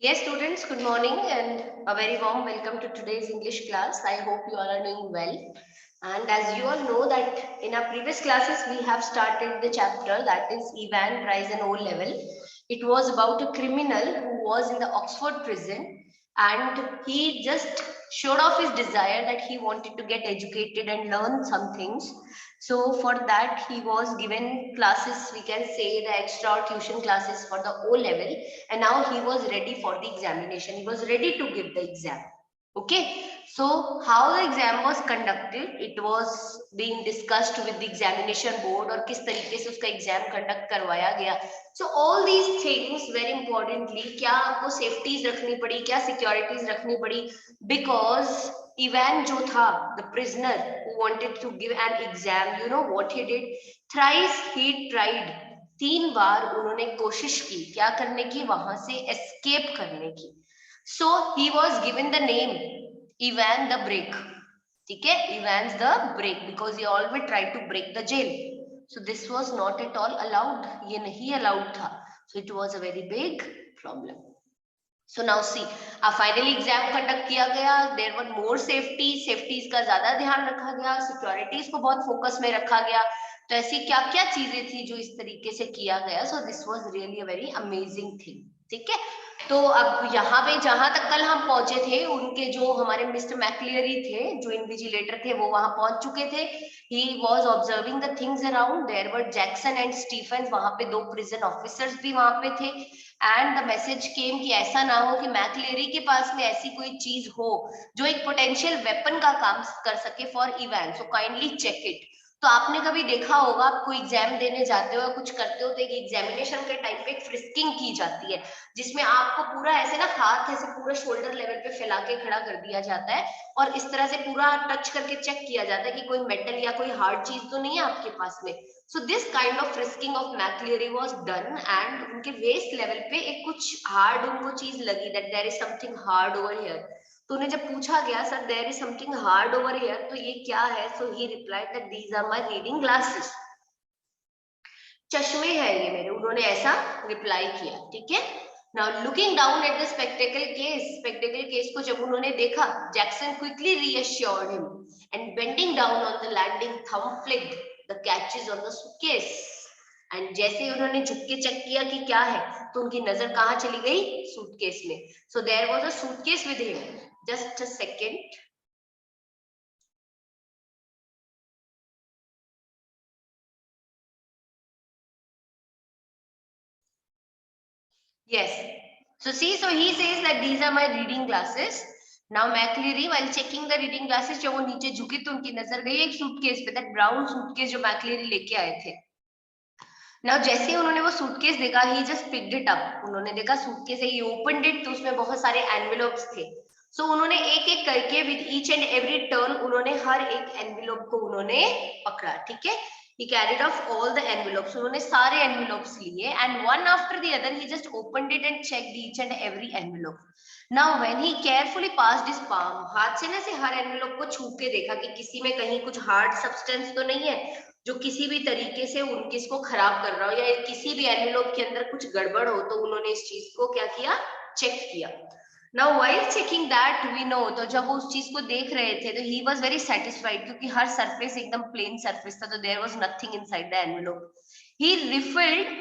Yes, students, good morning and a very warm welcome to today's English class. I hope you all are doing well. And as you all know that in our previous classes, we have started the chapter that is Ivan tries an O level. It was about a criminal who was in the Oxford prison and he just showed off his desire that he wanted to get educated and learn some things. So for that, he was given classes, we can say the extra tuition classes for the O level, and now he was ready for the examination. He was ready to give the exam. Okay, so how the exam was conducted, it was being discussed with the examination board और किस तरीके से उसका exam conduct करवाया गया. So all these things very importantly, क्या आपको safeties रखनी पड़ी, क्या सिक्योरिटीज रखनी पड़ी, because Ivan जो था, the prisoner who wanted to give an exam, you know what he did? Thrice he tried. 3 बार उन्होंने कोशिश की क्या करने की, वहां से एस्केप करने की. So he was given the name Ivan the Break. ठीक है, Ivan's the Break because he always tried to break the jail. So this was not at all allowed. ये नहीं allowed था. So it was a very big problem. So now see, finally exam conduct किया गया. There were more safeties का ज्यादा ध्यान रखा गया, securities को बहुत focus में रखा गया. तो ऐसी क्या क्या चीजें थी जो इस तरीके से किया गया. So this was really a very amazing thing. ठीक है, तो अब यहाँ पे जहां तक कल हम पहुंचे थे, उनके जो हमारे मिस्टर मैक्लियरी थे, जो इन्विजिलेटर थे, वो वहां पहुंच चुके थे. He was observing the things around. There were Jackson and Stephen, वहां पे 2 प्रिजन ऑफिसर्स भी वहां पे थे. एंड द मैसेज केम कि ऐसा ना हो कि मैक्लेरी के पास में ऐसी कोई चीज हो जो एक पोटेंशियल वेपन का काम कर सके for event. So kindly check it. तो आपने कभी देखा होगा, आप कोई एग्जाम देने जाते हो या कुछ करते हो तो एक एग्जामिनेशन के टाइम पे एक फ्रिस्किंग की जाती है, जिसमें आपको पूरा ऐसे ना हाथ ऐसे पूरा शोल्डर लेवल पे फैला के खड़ा कर दिया जाता है और इस तरह से पूरा टच करके चेक किया जाता है कि कोई मेटल या कोई हार्ड चीज तो नहीं है आपके पास में. So this kind of frisking of McCleary was done and उनके वेस्ट लेवल पे एक कुछ हार्ड उनको चीज लगी, that there is something hard over here. तो उन्हें जब पूछा गया, sir there is something hard over here, तो ये क्या है? So he replied that these are my reading glasses. चश्मे हैं ये मेरे, उन्होंने ऐसा रिप्लाई किया. ठीक है, now looking down at the spectacle case को जब उन्होंने देखा, Jackson quickly reassured him and bending down on the landing thumb flicked the catches on the suitcase. And जैसे ही उन्होंने झुक के चेक किया कि क्या है, तो उनकी नजर कहाँ चली गई? सूटकेस में. So there was a suitcase with him. Just a second. Yes. So see, so he says that these are my reading glasses. Now मैक्लेरी while checking the reading glasses, जब वो नीचे झुकी तो उनकी नजर गई एक सूटकेस पे, that brown सूटकेस जो मैक्लेरी लेके आए थे. Now जैसे ही उन्होंने वो सूटकेस देखा, he just picked it up. उन्होंने देखा सूटकेस है, he opened it, तो उसमें बहुत सारे envelopes थे. So उन्होंने एक एक करके with each and every turn उन्होंने हर एक envelope को उन्होंने पकड़ा. ठीक है, he carried off all the envelopes. उन्होंने सारे envelopes लिए and one after the other he just opened it and checked each and every envelope. Now when he carefully passed his palm, हाथ से ना से हर envelope को छू के देखा कि किसी में कहीं कुछ hard substance तो नहीं है जो किसी भी तरीके से उनके इसको खराब कर रहा हो, या किसी भी एनवेलोप के अंदर कुछ गड़बड़ हो, तो उन्होंने इस चीज को क्या किया? चेक किया. Now while checking that we know, तो जब वो उस चीज को देख रहे थे तो ही वाज वेरी सेटिस्फाइड क्योंकि हर सरफेस एकदम प्लेन सरफेस था, तो there was nothing inside the envelope. He refilled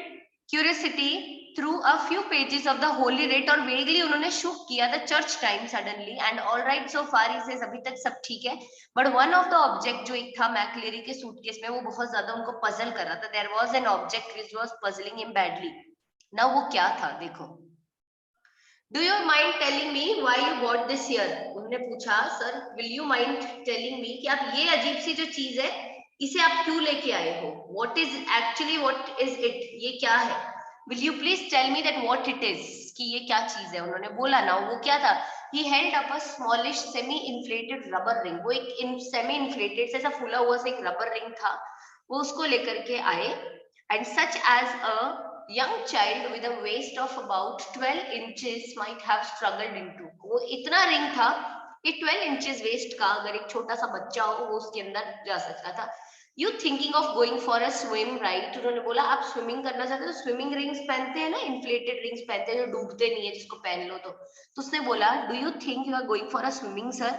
curiosity through a few pages of the holy writ, और वेगली उन्होंने शुक किया the church time suddenly. And all right so far he says अभी तक सब ठीक है, but one of the object जो एक था मैक्लेरी के सूटकेस में, वो बहुत ज्यादा उनको पजल कर रहा था. There was an object which was puzzling him badly. Now वो क्या था देखो. Do you mind telling me why you bought this here? उन्होंने पूछा, sir will you mind telling me कि आप ये अजीब सी जो चीज है इसे आप क्यों लेके आए हो? What is actually, what is it, ये क्या है? Will you please tell me that what it is, कि ये क्या चीज है? उन्होंने बोला ना वो क्या था. He held up a smallish semi inflated rubber ring. वो एक सेमी इन्फ्लेटेड से ऐसा फूला हुआ सा एक रबर रिंग था, वो उसको लेकर के आए. And such as a young child with a waist of about 12 inches might have struggled into. वो इतना रिंग था कि 12 inches वेस्ट का अगर एक छोटा सा बच्चा हो वो उसके अंदर जा सकता था. You thinking of going for a swim right? उन्होंने बोला आप स्विमिंग करना चाहते हो तो स्विमिंग रिंग्स पहनते हैं ना, इन्फ्लेटेड रिंग्स पहनते हैं जो डूबते नहीं है, जिसको पहन लो तो उसने बोला do you think you are going for a swimming sir?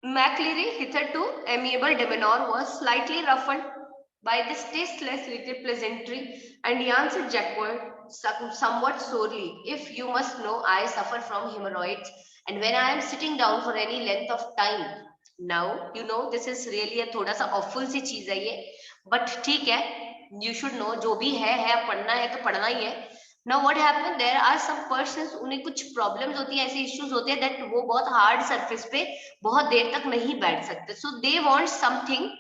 McCleary, hitherto amiable demeanor, was slightly ruffled by this tasteless little pleasantry, and he answered Jacquard somewhat sorely. If you must know, I suffer from hemorrhoids, and when I am sitting down for any length of time, now you know this is really a थोड़ा सा awful सी चीज है ये, but ठीक है, you should know जो भी है पढ़ना है तो पढ़ना ही है. Now what happened? There are some persons उन्हें कुछ problems होती है, ऐसे issues होते हैं that वो बहुत hard surface पे बहुत देर तक नहीं बैठ सकते. So they want something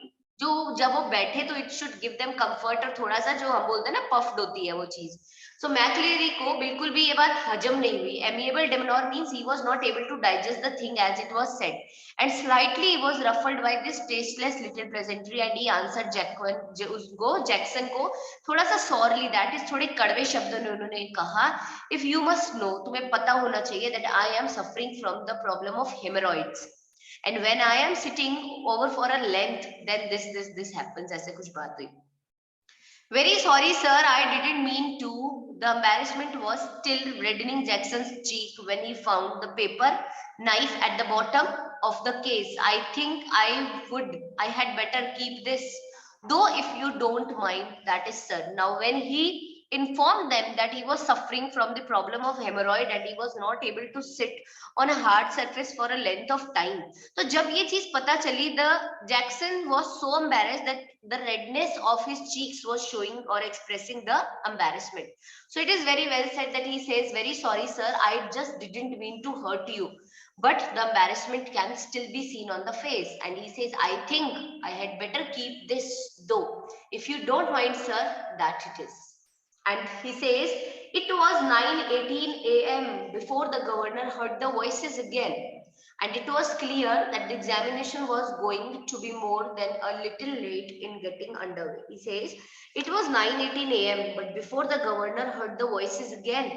जो जब वो बैठे तो it should give them comfort, और थोड़ा सा जो हम बोलते हैं ना puffed होती है वो चीज. So मैक्लेरी को बिल्कुल भी ये बात हजम नहीं हुई. Amiable demeanor means he was not able to digest the thing as it was said, and slightly he was ruffled by this tasteless little pleasantry, and he answered Jackson को थोड़ा सा सॉरली, दैट इज थोड़े कड़वे शब्दों में उन्होंने कहा, if you must know, तुम्हें पता होना चाहिए, that I am suffering from the problem of haemorrhoids, and when I am sitting over for a length then this happens. ऐसे कुछ बात हुई. Very sorry, sir. I didn't mean to. The embarrassment was still reddening Jackson's cheek when he found the paper knife at the bottom of the case. I think I had better keep this. Though, if you don't mind, that is, sir. Now, when he informed them that he was suffering from the problem of hemorrhoid and he was not able to sit on a hard surface for a length of time. तो जब ये चीज पता चली, the Jackson was so embarrassed that the redness of his cheeks was showing or expressing the embarrassment. So it is very well said that he says, very sorry, sir, I just didn't mean to hurt you. But the embarrassment can still be seen on the face. And he says, I think I had better keep this though. If you don't mind, sir, that it is. And he says, it was 9:18 a.m. before the governor heard the voices again. And it was clear that the examination was going to be more than a little late in getting underway. He says, it was 9:18 a.m. but before the governor heard the voices again,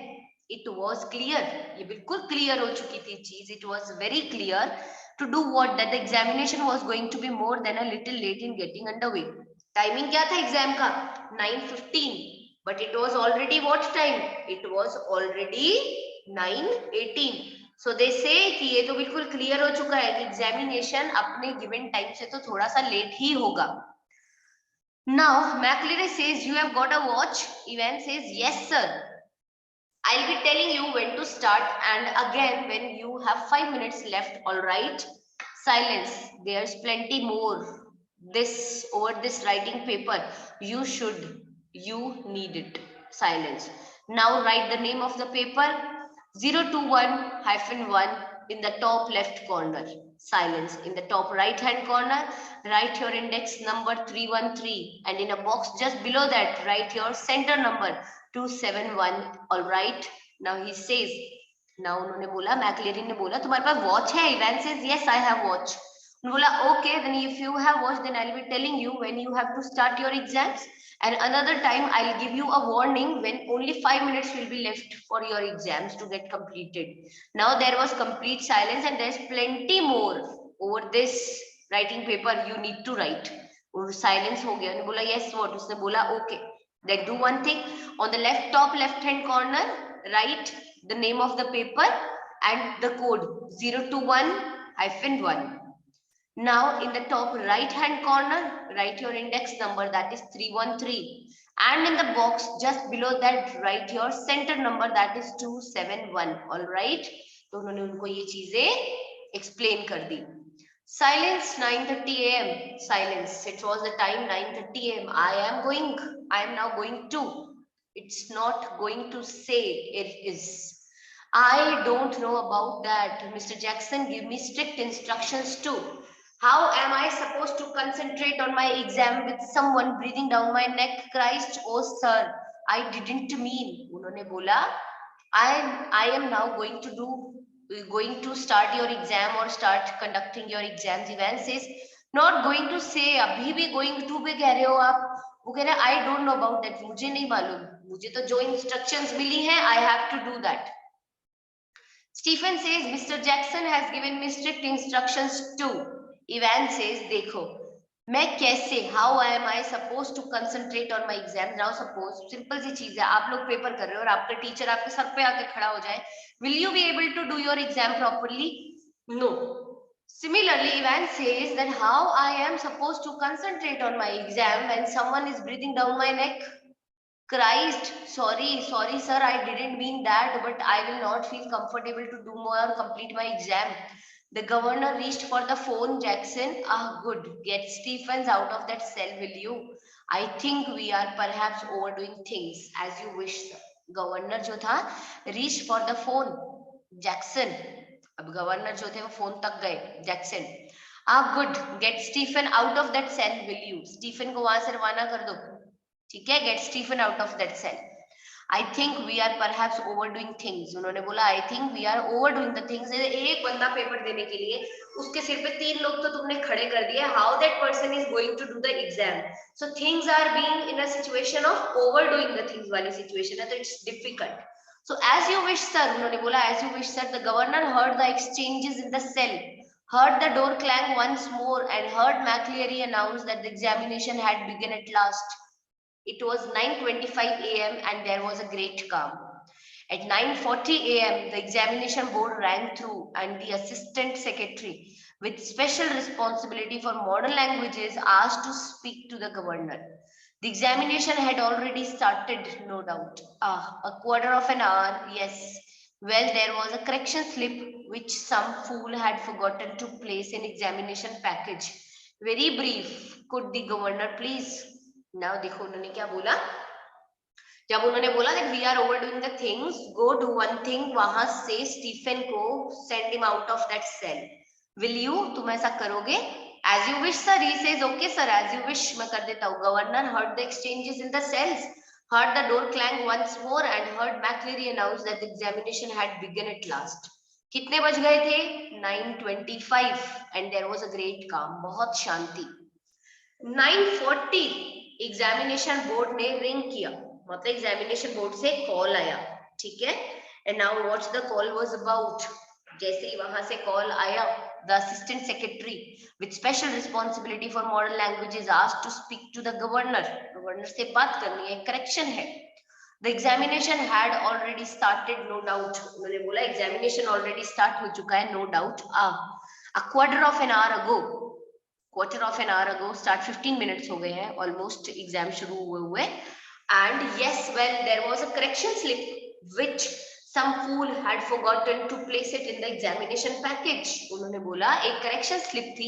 it was clear. ये बिल्कुल clear हो चुकी थी चीज. It was very clear to do what? That the examination was going to be more than a little late in getting underway. Timing क्या था exam का? 9:15. But it was already what time? It was already 9:18. So they say कि ये तो बिल्कुल clear हो चुका है कि examination अपने given time से तो थोड़ा सा late ही होगा. Now McLeary says, you have got a watch? Evan says, yes sir. I'll be telling you when to start and again when you have 5 minutes left. All right. Silence. There's plenty more this over this writing paper. You need it. Silence. Now write the name of the paper. 021-1 in the top left corner. Silence. In the top right hand corner, write your index number 313, and in a box just below that, write your center number 271. All right. Now he says, now उन्होंने बोला, मैक्लेरी ने बोला, तुम्हारे पास watch है? Ivan says, yes, I have watch. उन्होंने बोला, okay, then if you have watch, then I'll be telling you when you have to start your exams. And another time I'll give you a warning when only 5 minutes will be left for your exams to get completed. Now there was complete silence and there's plenty more over this writing paper you need to write. और silence हो गया. उन्होंने बोला yes what? उसने बोला okay. Then do one thing. On the top left hand corner, write the name of the paper and the code 021-1. Now in the top right hand corner, write your index number, that is 313, and in the box just below that write your center number, that is 271. All right. तो उन्होंने उनको ये चीजें explain कर दी. Silence. 9:30 a.m. Silence. It was the time 9:30 a.m. I am now going to. It's not going to say it is. I don't know about that. Mr. Jackson give me strict instructions too. How am I supposed to concentrate on my exam with someone breathing down my neck? Christ, oh sir, I didn't mean. उन्होंने बोला, I am now going to start your exam or start conducting your exams. Evan says, not going to say. अभी भी going to पे कह रहे हो आप. वो कह रहे I don't know about that. मुझे नहीं मालूम. मुझे तो जो instructions मिली हैं, I have to do that. Stephen says, Mr. Jackson has given me strict instructions too. Evan says, देखो, मैं कैसे, how am I suppose to concentrate on my exam. Now suppose simple सी चीज है, आप लोग पेपर कर रहे हो और आपका टीचर आपके सर पे आके खड़ा हो जाए, will you be able to do your exam properly? No. Similarly, Ivan says that how I am supposed to concentrate on my exam when someone is breathing down my neck. Christ, sorry, sir, I didn't mean that, but I will not feel comfortable to do more or complete my exam. The governor reached for the phone. Jackson, ah, good. Get Stephens out of that cell, will you? I think we are perhaps overdoing things. As you wish, sir. Governor जो था reach for the phone, Jackson. अब governor जो थे वो phone तक गए, Jackson. आप good, get Stephen out of that cell will you. Stephen को वहां से रवाना कर दो, ठीक है. Get Stephen out of that cell. I think we are perhaps overdoing things. उन्होंने बोला I think we are overdoing the things. एक बंदा पेपर देने के लिए उसके सिर पे 3 लोग तो तुमने खड़े कर दिए. How that person is going to do the exam? So things are being in a situation of overdoing the things वाली सिचुएशन है, तो it's difficult. So as you wish sir, उन्होंने बोला as you wish sir. The governor heard the exchanges in the cell, heard the door clang once more, and heard McLeary announce that the examination had begun at last. It was 9:25 a.m. and there was a great calm. At 9:40 a.m., the examination board rang through and the assistant secretary with special responsibility for modern languages asked to speak to the governor. The examination had already started, no doubt. A quarter of an hour, yes. Well, there was a correction slip which some fool had forgotten to place in examination package. Very brief. Could the governor please? Now देखो उन्होंने क्या बोला. जब उन्होंने बोला that we are overdoing the things, go do one thing, वहां से Stephen को send him out of that cell. Will you? तुम ऐसा करोगे? As you wish sir, he says. Okay sir, as you wish. मैं कर देता हूँ. Governor heard the exchanges in the cells, heard the door clang once more, and heard McLeary announce that the examination had begun at last. कितने बज गए थे? 9:25 and there was a great calm. बहुत शांति. 9:40 एग्जामिनेशन बोर्ड ने ring किया, मतलब examination board से कॉल आया, ठीक है. And now what's the call was about. जैसे ही वहां से कॉल आया, the assistant secretary with special responsibility for modern languages asked to speak to the governor. Governor से बात करनी है, करेक्शन है. The examination had already started, no doubt. उन्होंने बोला एग्जामिनेशन ऑलरेडी स्टार्ट हो चुका है, no doubt. A quarter of an hour ago, quarter of an hour ago, start 15 minutes हो गए हैं ऑलमोस्ट एग्जाम शुरू हुए. And yes, well there was a correction slip which some fool had forgotten to place it in the examination package. उन्होंने बोला एक correction slip थी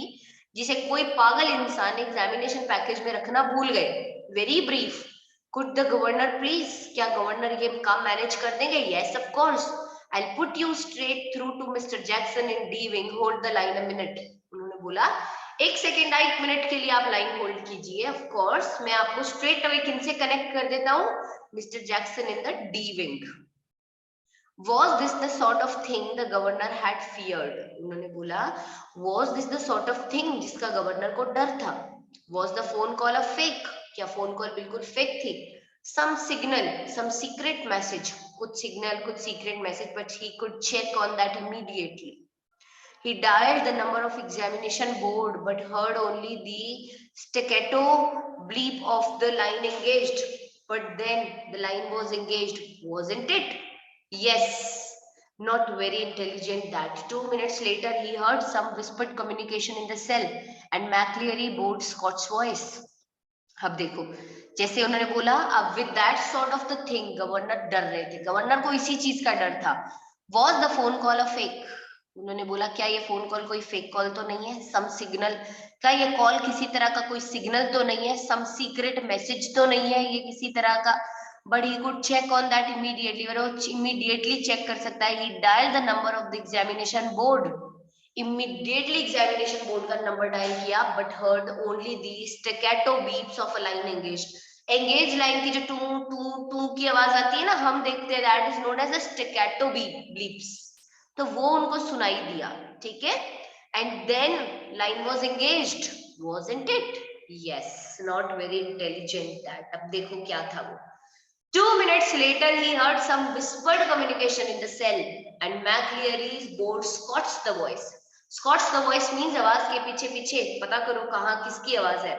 जिसे कोई पागल इंसान एग्जामिनेशन पैकेज में रखना भूल गए. Very brief. Could the governor please, क्या गवर्नर ये काम मैनेज कर देंगे? Yes of course. I will put you straight through to Mr Jackson in D wing, hold the line a minute. उन्होंने बोला एक सेकेंड, 1 मिनट के लिए आप लाइन होल्ड कीजिए. ऑफ कोर्स, मैं आपको स्ट्रेट अवे किनसे कनेक्ट कर देता हूँ? Mr Jackson in the D wing. Was this the sort of thing the governor had feared? उन्होंने बोला was this the sort of thing जिसका गवर्नर को डर था? Was the phone call a fake? क्या फोन कॉल बिल्कुल fake थी? Some signal, some secret message, कुछ सिग्नल कुछ secret message, but he could check on that immediately. He dialed the number of examination board but heard only the staccato bleep of the line engaged. But then the line was engaged, wasn't it? Yes. Not very intelligent that. 2 minutes later, he heard some whispered communication in the cell and McLeary bored Scott's voice. अब देखो, जैसे उन्होंने बोला, अब with that sort of the thing, governor डर रहे थे. Governor को इसी चीज का डर था. Was the phone call a fake? उन्होंने बोला क्या ये फोन कॉल कोई फेक कॉल तो नहीं है? सम सिग्नल, क्या ये कॉल किसी तरह का कोई सिग्नल तो नहीं है? सम सीक्रेट मैसेज तो नहीं है ये किसी तरह का? But he could check on that immediately, वो इमीडिएटली चेक कर सकता है. He dial the number of the examination board, immediately examination board का नंबर डायल किया, but heard only the staccato beeps of a line engaged. Engage line की जो to to to की आवाज आती है ना, हम देखते हैं, that is known as a staccato beeps. तो वो उनको सुनाई दिया, ठीक है. And then line was engaged, wasn't it? Yes. Not very intelligent that. अब देखो क्या था वो. 2 minutes later, he heard some whispered communication in the cell, and McLeary's board Scott's the voice. Scots the voice means आवाज के पीछे पीछे पता करो कहाँ किसकी आवाज है.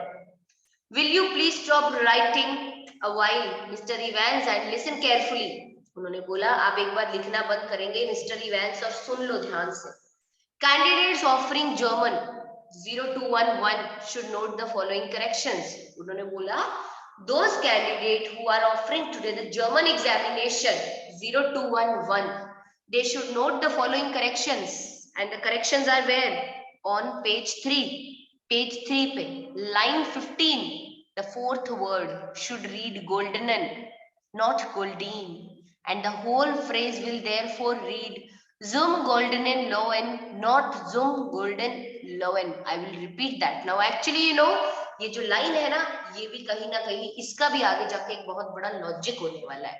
Will you please stop writing a while, Mr. Evans, and listen carefully? उन्होंने बोला आप एक बार लिखना बंद करेंगे मिस्टर इवेंस और सुन लो ध्यान से. Candidates offering German 0211 should note the following corrections. उन्होंने बोला those candidates who are offering today the German examination 0211, they should note the following corrections, and the corrections are where? On page 3. Page 3 पे line 15, the fourth word should read golden, not goldene, and the whole phrase will therefore read zum goldenen lowen, not zum golden lowen. I will repeat that. Now actually ये जो line है ना, ये भी कहीं ना कहीं इसका भी आगे जाके एक बहुत बड़ा लॉजिक होने वाला है.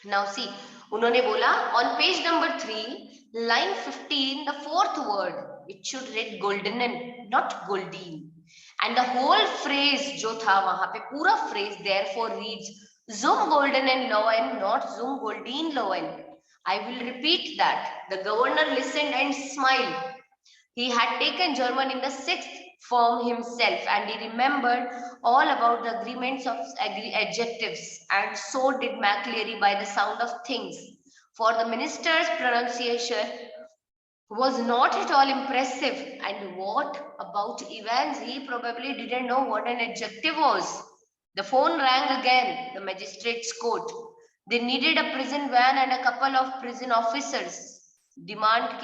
Now see, उन्होंने बोला on page number 3, line 15, the fourth word, it should read goldenen, not goldene, and the whole phrase जो था वहां पे पूरा phrase therefore reads zum goldenen lowen, not zum goldene lowen. I will repeat that. The governor listened and smiled. He had taken German in the 6th form himself, and he remembered all about the agreements of adjectives, and so did McLeary by the sound of things. For the minister's pronunciation was not at all impressive, and what about Evans? He probably didn't know what an adjective was. The phone rang again, the magistrate's court. They needed a prison van and a couple of prison officers. Remand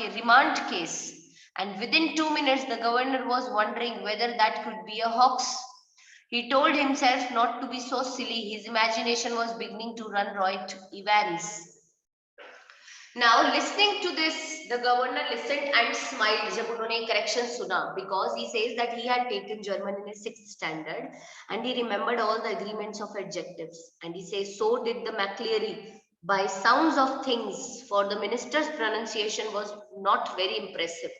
case. And within 2 minutes, the governor was wondering whether that could be a hoax. He told himself not to be so silly. His imagination was beginning to run right Evans. Now, listening to this, the governor listened and smiled जब उन्होंने correction सुना, because he says that he had taken German in his 6th standard and he remembered all the agreements of adjectives. And he says, so did the McLeary by sounds of things, for the minister's pronunciation was not very impressive.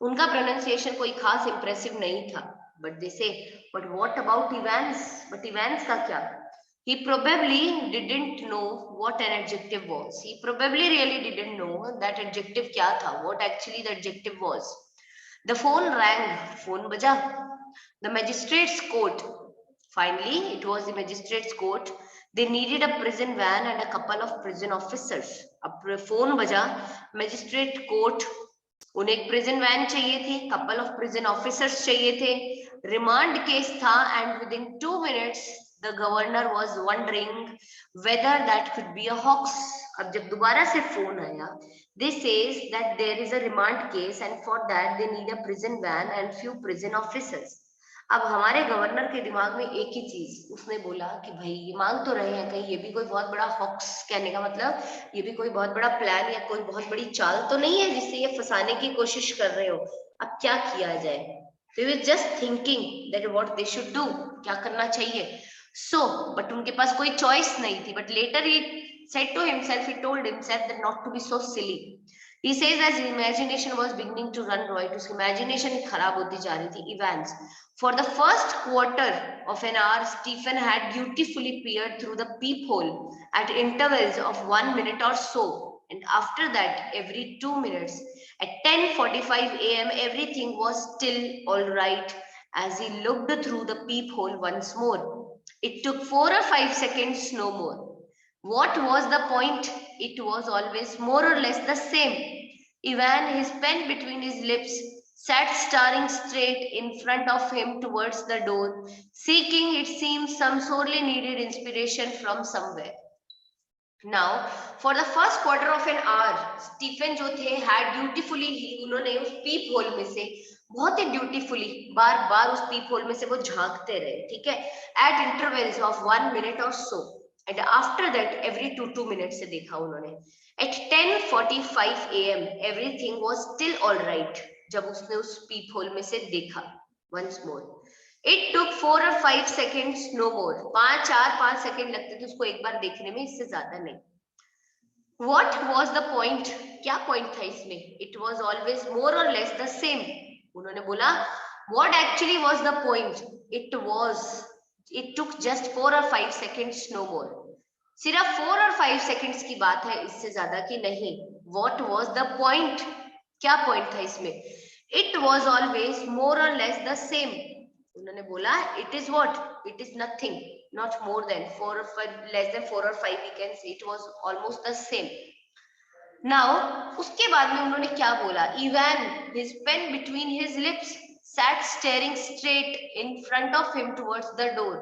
उनका pronunciation कोई खास impressive नहीं था. But they say, but what about Evans? But Evans का क्या? He probably didn't know what an adjective was. He probably really didn't know that adjective क्या था, what actually the adjective was. The phone rang, phone baja. The magistrate's court. Finally, it was the magistrate's court. They needed a prison van and a couple of prison officers. अब phone baja, magistrate court. उन्हें एक prison van चाहिए थी, couple of prison officers चाहिए थे, remand case था, and within 2 minutes the governor was wondering whether that could be a hoax. अब जब दोबारा से phone आया, they says that there is a remand case and for that they need a prison van and few prison officers. अब हमारे governor के दिमाग में एक ही चीज, उसने बोला कि भाई ये मांग तो रहे हैं, कहीं ये भी कोई बहुत बड़ा हॉक्स, कहने का मतलब ये भी कोई बहुत बड़ा प्लान या कोई बहुत बड़ी चाल तो नहीं है जिससे ये फंसाने की कोशिश कर रहे हो. अब क्या किया जाए? They were just thinking that what they should do, क्या करना चाहिए. So, but उनके पास कोई choice नहीं थी. But later he said to himself, he told himself that not to be so silly. He says as his imagination was beginning to run right, उसकी imagination खराब होती जा रही थी. Evans. For the first quarter of an hour, Stephen had dutifully peered through the peephole at intervals of 1 minute or so. And after that, every 2 minutes, at 10:45 a.m., everything was still all right as he looked through the peephole once more. It took 4 or 5 seconds, no more. What was the point? It was always more or less the same. Ivan, his pen between his lips, sat staring straight in front of him towards the door, seeking, it seems, some sorely needed inspiration from somewhere. Now, for the first quarter of an hour, Stephen जो थे had dutifully, उन्होंने उस peep hole में से बहुत ही dutifully बार बार उस peep hole में से वो झांकते रहे, ठीक है, at intervals of 1 minute or so. And after that, every 2 minutes से देखा उन्होंने. At 10:45 a.m., everything was still all right. जब उसने उस peep hole में से देखा once more. It took 4 or 5 seconds, no more. 4-5 second लगते थे उसको एक बार देखने में, इससे ज्यादा नहीं. What was the point? क्या point था इसमें? It was always more or less the same. उन्होंने बोला, what actually was the point? It took just 4 or 5 seconds, no more. सिर्फ 4 और 5 सेकंड्स की बात है, इससे ज्यादा की नहीं. What was the point? क्या point था इसमें? It was always more or less the same. उन्होंने बोला it is what? It is nothing, not more than 4 or 5, less than 4 or 5 we can say. It was almost the same. Now उसके बाद में उन्होंने क्या बोला? Ivan, his pen between his lips, sat staring straight in front of him towards the door,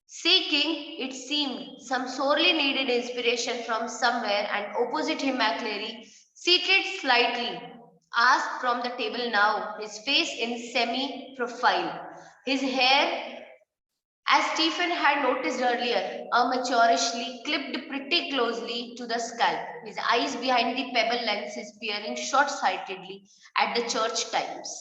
seeking, it seemed, some sorely needed inspiration from somewhere, and opposite him McCleary, seated slightly, asked from the table now, his face in semi-profile, his hair, as Stephen had noticed earlier, amateurishly clipped pretty closely to the scalp, his eyes behind the pebble lenses peering short-sightedly at the church times.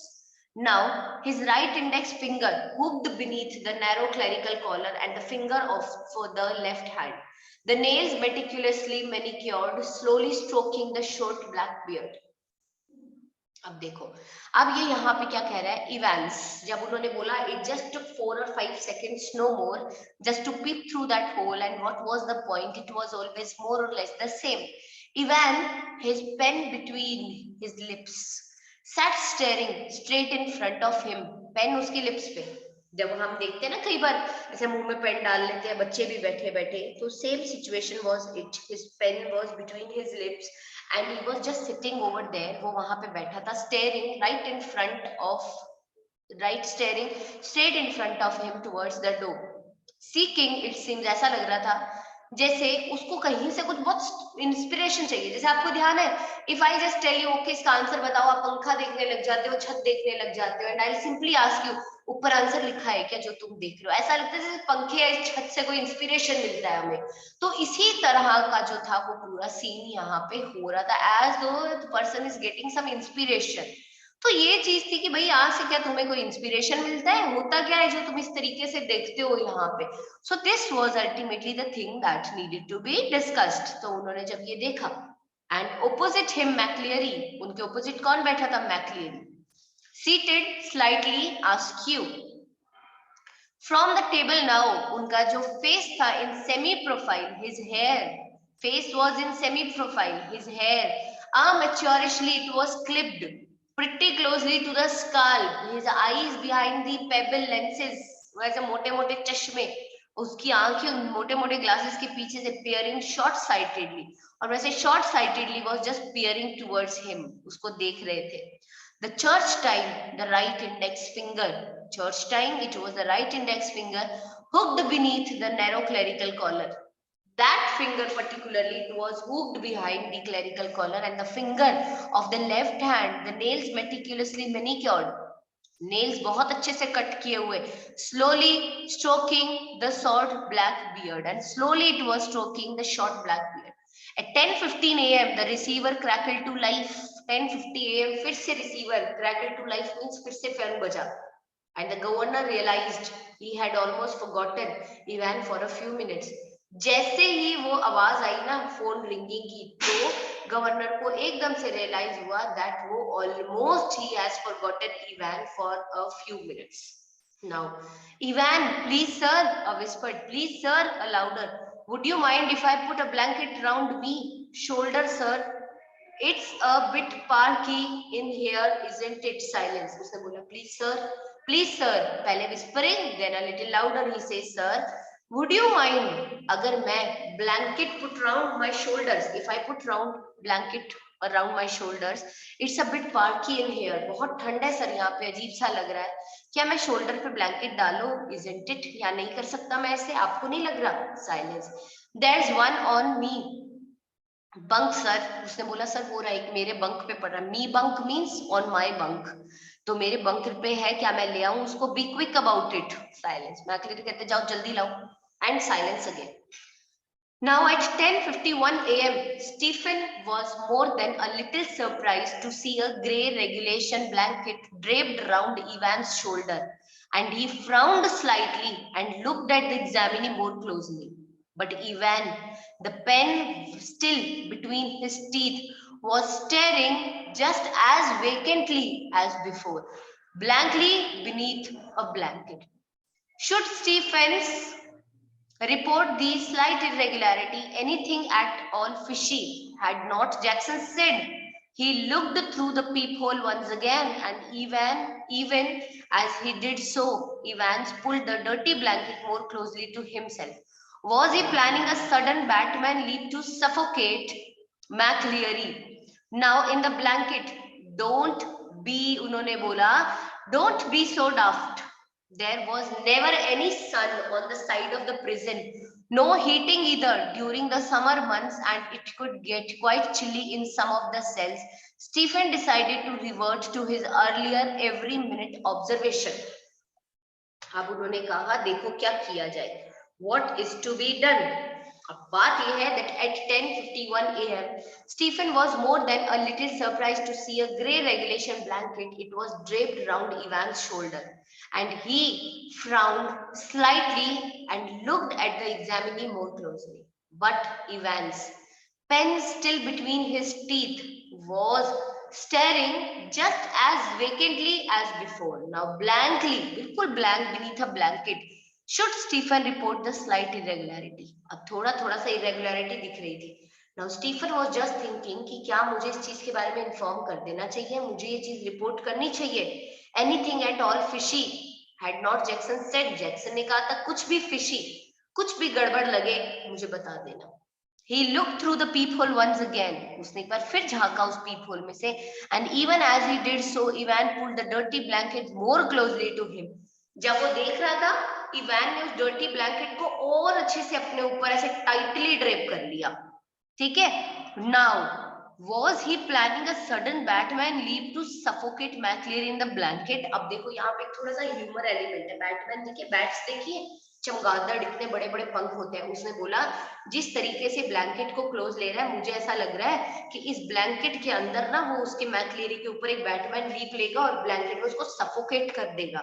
Now, his right index finger hooked beneath the narrow clerical collar and the finger of for the left hand. The nails meticulously manicured, slowly stroking the short black beard. अब देखो, अब ये यहाँ पे क्या कह रहा है? इवेंस, जब उन्होंने बोला it just took 4 or 5 seconds, no more, just to peep through that hole, and what was the point? It was always more or less the same. Ivan, his pen between his lips, sat staring straight in front of him. Pen उसकी lips पे. जब हम देखते हैं ना कई बार ऐसे मुंह में पेन डाल लेते हैं बच्चे भी बैठे बैठे, तो same situation was it. His pen was between his lips and he was just sitting over there. वो वहां पे बैठा था, staring right in front of, right staring straight in front of him towards the door, seeking, it seems, ऐसा लग रहा था जैसे उसको कहीं से कुछ बहुत इंस्पिरेशन चाहिए. जैसे आपको ध्यान है, if I just tell you okay इसका आंसर बताओ, आप पंखा देखने लग जाते हो, छत देखने लग जाते हो, and I simply ask you ऊपर आंसर लिखा है क्या जो तुम देख रहे हो? ऐसा लगता है जैसे पंखे या छत से कोई इंस्पिरेशन मिल रहा है हमें. तो इसी तरह का जो था वो पूरा सीन यहाँ पे हो रहा था, as though person is getting some inspiration. तो ये चीज थी कि भाई यहाँ से क्या तुम्हें कोई इंस्पिरेशन मिलता है, होता क्या है जो तुम इस तरीके से देखते हो यहाँ पे. So this was ultimately the thing that needed to be discussed. तो उन्होंने जब ये देखा, एंड ओपोजिट हिम मैक्लियरी, उनके ओपोजिट कौन बैठा था? McCleary, seated slightly askew. From the table now, उनका जो फेस था in semi profile, his hair, face was in semi profile, his hair amateurishly it was clipped pretty closely to the scalp, his eyes behind the pebble lenses, वैसे मोटे मोटे चश्मे, उसकी आंखें मोटे मोटे ग्लासेस के पीछे से peering short sightedly, और वैसे short sightedly was just peering towards him, उसको देख रहे थे. The church time, the right index finger, church time, it was the right index finger hooked beneath the narrow clerical collar. That finger particularly, it was hooked behind the clerical collar, and the finger of the left hand, the nails meticulously manicured, nails बहुत अच्छे से cut किए हुए, slowly stroking the short black beard, and slowly it was stroking the short black beard. At 10:15 a.m. the receiver crackled to life. 10:50 a.m. फिर से receiver crackled to life means फिर से fan बजा, and the governor realized he had almost forgotten Ivan for a few minutes. जैसे ही वो आवाज आई ना phone ringing की, तो गवर्नर को एकदम से रियलाइज हुआ दैट वो almost he has forgotten Ivan for a few minutes. Now Ivan, please sir, a whispered, please sir, a louder, would you mind if I put a blanket around me shoulder sir? It's a bit parky in here isn't it? Silence. उसने बोला please sir, पहले whispering, then a little louder he says sir, would you mind अगर मैं blanket put round my shoulders, if I put round blanket around my shoulders, it's a bit parky in here, बहुत ठंड है sir यहाँ पे, अजीब सा लग रहा है, क्या मैं शोल्डर पे ब्लैंकेट डालूं? isn't it, या नहीं कर सकता मैं ऐसे, आपको नहीं लग रहा? Silence. there's one on me bunk sir. उसने बोला सर वो रहा एक मेरे बंक पे पड़ रहा. Me bunk means on my bunk, तो मेरे बंक पे है, क्या मैं ले आऊं उसको? Be quick about it. Silence. McCleary कहते जाओ जल्दी लाओ, and silence again. Now at 10:51 a.m. Stephen was more than a little surprised to see a grey regulation blanket draped round Ivan's shoulder, and he frowned slightly and looked at the examining more closely. But Ivan, the pen still between his teeth, was staring just as vacantly as before, blankly beneath a blanket. Should Stephen's report the slight irregularity anything at all fishy? Had not Jackson said He looked through the peephole once again, and even as he did so, Evans pulled the dirty blanket more closely to himself. Was he planning a sudden Batman leap to suffocate McLeary? Now in the blanket, don't be, unhone bola, don't be so daft. There was never any sun on the side of the prison, no heating either during the summer months, and it could get quite chilly in some of the cells. Stephen decided to revert to his earlier every minute observation. अब उन्होंने कहा देखो क्या किया जाए. What is to be done? अब बात यह है that at 10:51 a.m. Stephen was more than a little surprised to see a grey regulation blanket. It was draped round Ivan's shoulder, and he frowned slightly and looked at the examinee more closely. But Evans, pen still between his teeth, was staring just as vacantly as before. Now blankly, बिल्कुल blank beneath a blanket. Should Stephen report the slight irregularity? अब थोड़ा थोड़ा सा irregularity दिख रही थी. Now Stephen was just thinking कि क्या मुझे इस चीज के बारे में inform कर देना चाहिए, मुझे ये चीज report करनी चाहिए. Anything at all fishy? Had not Jackson said? Jackson ने कहा था कुछ भी fishy, कुछ भी गड़बड़ लगे मुझे बता देना. He looked through the peephole once again. उसने एक बार फिर झांका उस peephole में से. And even as he did so, Ivan pulled the dirty blanket more closely to him. जब वो देख रहा था, इवान ने उस dirty blanket को और अच्छे से अपने ऊपर ऐसे tightly drape कर लिया. ठीक है? Now, was he planning a sudden Batman leap to suffocate McLeary in the blanket? अब देखो यहाँ पे थोड़ा सा humor element है. Batman देखिए, bats देखिए, चमगादड़ इतने बड़े बड़े पंख होते हैं. उसने बोला जिस तरीके से ब्लैंकेट को क्लोज ले रहा है, मुझे ऐसा लग रहा है कि इस ब्लैंकेट के अंदर ना वो उसके मैकलेरी के ऊपर एक बैटमैन लीप लेगा और ब्लैंकेट में उसको सफोकेट कर देगा.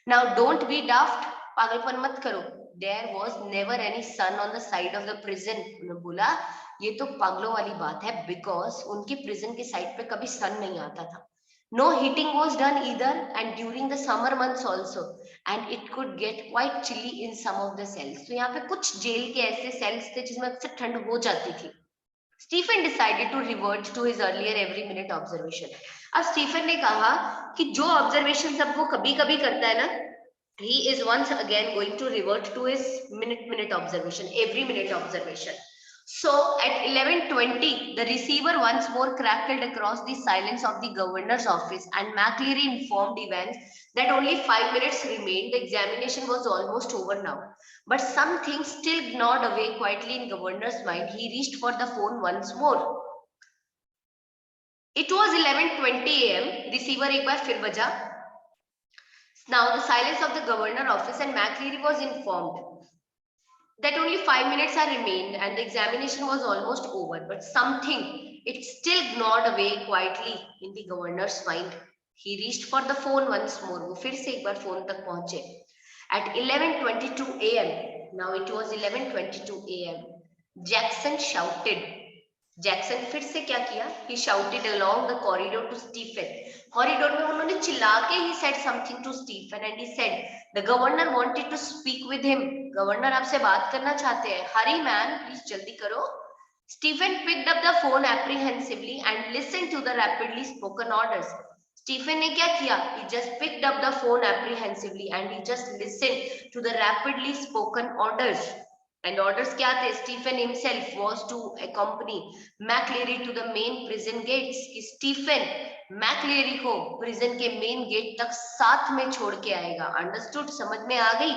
नाउ डोंट बी डाफ्ट, पागलपन मत करो. There was never any sun on the side of the prison. उन्होंने बोला ये तो पागलों वाली बात है, बिकॉज उनके प्रिजन के साइड पे कभी सन नहीं आता था. No heating was done either, and during the summer months also, and it could get quite chilly in some of the cells. तो यहाँ पे कुछ जेल के ऐसे cells थे जिसमें अक्सर ठंड हो जाती थी. Stephen decided to revert to his earlier every minute observation. अब स्टीफन ने कहा कि जो observation सब वो कभी कभी करता है ना, he is once again going to revert to his minute observation, every minute observation. So at 11:20, the receiver once more crackled across the silence of the governor's office, and McLeary informed Evans that only 5 minutes remained. The examination was almost over now. But something still gnawed away quietly in governor's mind. He reached for the phone once more. It was 11:20 a.m. Receiver एक बार फिर बजा. Now the silence of the governor's office, and McLeary was informed that only 5 minutes are remained and the examination was almost over, but something, it still gnawed away quietly in the governor's mind. He reached for the phone once more. वो फिर से एक बार phone तक पहुंचे. At 11:22 a.m. Now it was 11:22 a.m. Jackson shouted. Jackson फिर से क्या किया? He shouted along the corridor to Stephen. Corridor में उन्होंने चिल्ला के he said something to Stephen and he said the governor wanted to speak with him. Governor आपसे बात करना चाहते हैं. Hurry man, please जल्दी करो. Stephen picked up the phone apprehensively and listened to the rapidly spoken orders. Stephen ने क्या किया? He just picked up the phone apprehensively and he just listened to the rapidly spoken orders. And orders क्या थे? Stephen himself was to accompany McLeary to the main prison gates. कि Stephen McLeary को prison के main gate तक साथ में छोड़ के आएगा. Understood? समझ में आ गई?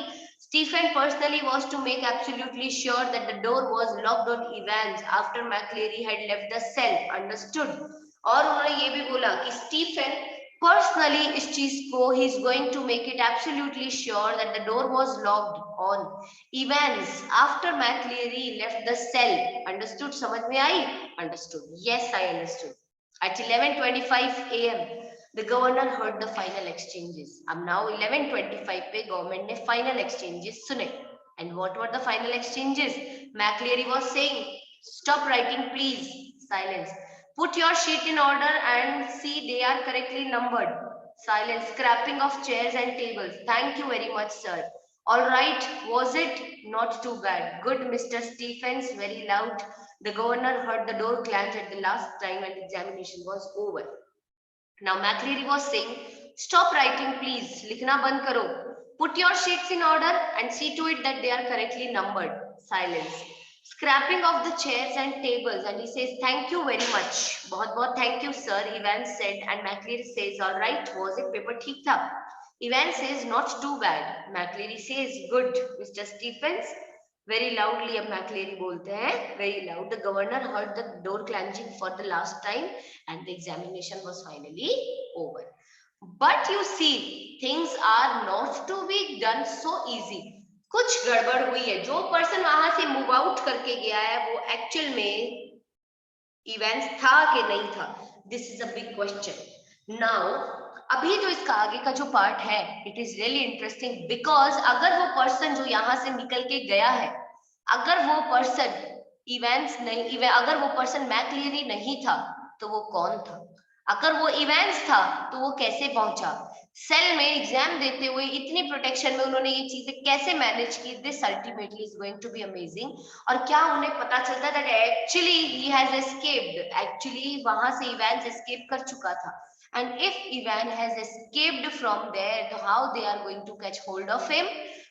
Stephen personally was to make absolutely sure that the door was locked on Evans after McLeary had left the cell. Understood? और उन्होंने ये भी बोला कि Stephen personally इस चीज को he is going to make it absolutely sure that the door was locked on Evans after McLeary left the cell. Understood? समझ में आई? Understood. Yes, I understood. At 11:25 a.m. the governor heard the final exchanges. अब now 11:25 पे government ने final exchanges सुने. And what were the final exchanges? McLeary was saying, "Stop writing, please." Silence. "Put your sheet in order and see they are correctly numbered." Silence. Scrapping of chairs and tables. "Thank you very much, sir." "All right, was it?" "Not too bad." "Good, Mr. Stephens." Very loud. The governor heard the door clank at the last time and the examination was over. Now McLeary was saying, stop writing please, likhna band karo. Put your sheets in order and see to it that they are correctly numbered. Silence. Scrapping of the chairs and tables, and he says, thank you very much. बहुत बहुत thank you sir, Evans said, and McLeary says, all right, was it paper ठीक था? Evans says, not too bad. McLeary says, good. Mr. Stephens, very loudly अब McLeary बोलते हैं, very loud. The governor heard the door clanking for the last time and the examination was finally over. But you see, things are not to be done so easy. कुछ गड़बड़ हुई है. जो person वहां से move out करके गया है वो एक्चुअल में इवेंट्स था कि नहीं था. This is a big question. Now अभी जो इसका आगे का जो पार्ट है, it is really interesting because अगर वो पर्सन जो यहां से निकल के गया है, अगर वो पर्सन इवेंट्स नहीं, अगर वो पर्सन मैक्लियरी नहीं था तो वो कौन था? अगर वो इवेंट्स था तो वो कैसे पहुंचा? सेल में एग्जाम देते हुए इतनी प्रोटेक्शन में उन्होंने ये चीजें कैसे मैनेज की? This ultimately is going to be amazing. और क्या उन्हें पता चलता है that actually he has escaped, actually वहां से इवेंट्स एस्केप कर चुका था. And if Ivan has escaped from there, how they are going to catch hold of him,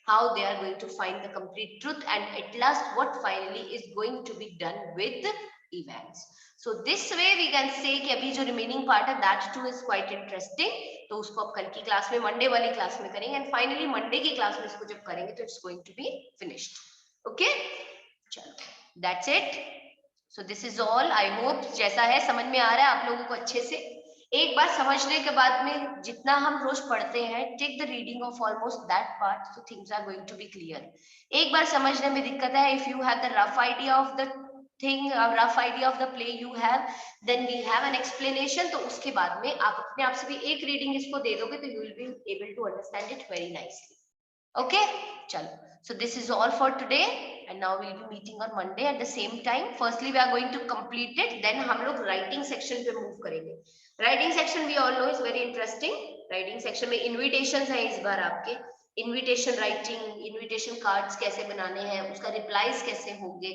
how they are going to find the complete truth, and at last what finally is going to be done with Evans. So this way we can say कि अभी जो remaining part है that too is quite interesting. तो उसको अब कल की class में, मंडे वाली क्लास में करेंगे, and finally मंडे की क्लास में इसको जब करेंगे तो it's going to be finished. Okay, चलो, that's it. So this is all. I hope जैसा है समझ में आ रहा है आप लोगों को अच्छे से. एक बार समझने के बाद में जितना हम रोज पढ़ते हैं, take the reading of almost that part, so things are going to be clear. एक बार समझने में दिक्कत है, if you have the rough idea of the thing, rough idea of the play you have, then we have an explanation. तो उसके बाद में आप अपने आप से भी एक रीडिंग इसको दे दोगे तो you will be able to understand it very nicely. Okay, चलो. So this is all for today, and now we'll be meeting on Monday at the same time. Firstly, we are going to complete it. Then हम लोग writing section पे move करेंगे. Writing section we all know is very interesting. Writing section में invitations हैं इस बार आपके. Invitation writing, invitation cards कैसे बनाने हैं, उसका replies कैसे होंगे.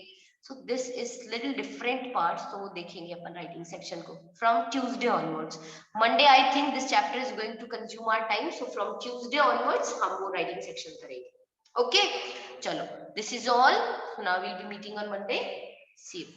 So this is little different parts. तो वो देखेंगे अपन writing section को from Tuesday onwards. Monday I think this chapter is going to consume our time. So from Tuesday onwards हम वो writing section करेंगे. Okay, chalo. This is all. So now we'll be meeting on Monday. See you.